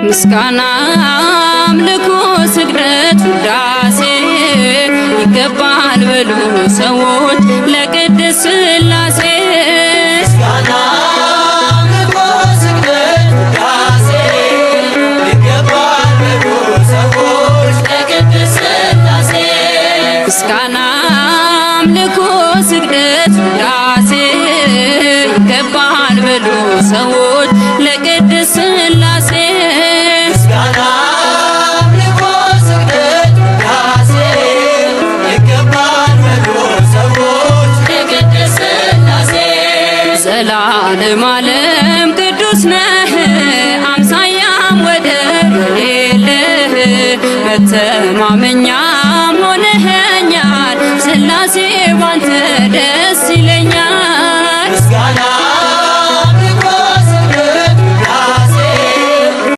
ምስጋና አምልኮ ስግደት ውዳሴ ይገባል በሉ ሰዎች ለቅድስት ሥላሴ ምስጋና አምልኮ ስግደት ውዳሴ ይገባል በሉ ሰዎች ለቅድስት ሥላሴ ምስጋና አምልኮ ስግደት ውዳሴ ይገባል በሉ ሰዎች ለቅድስት ሥላሴ ምስጋና አምልኮ ስግደት ውዳሴ ይገባል በሉ ሰዎች ለቅድስት ሥላሴ ዘላለም ዓለም ቅዱስ ነህ አምሳያም ወደር የሌለህ መተማመኛም ሆነኸኛል ሥላሴ ባንተ ደስ ይለኛል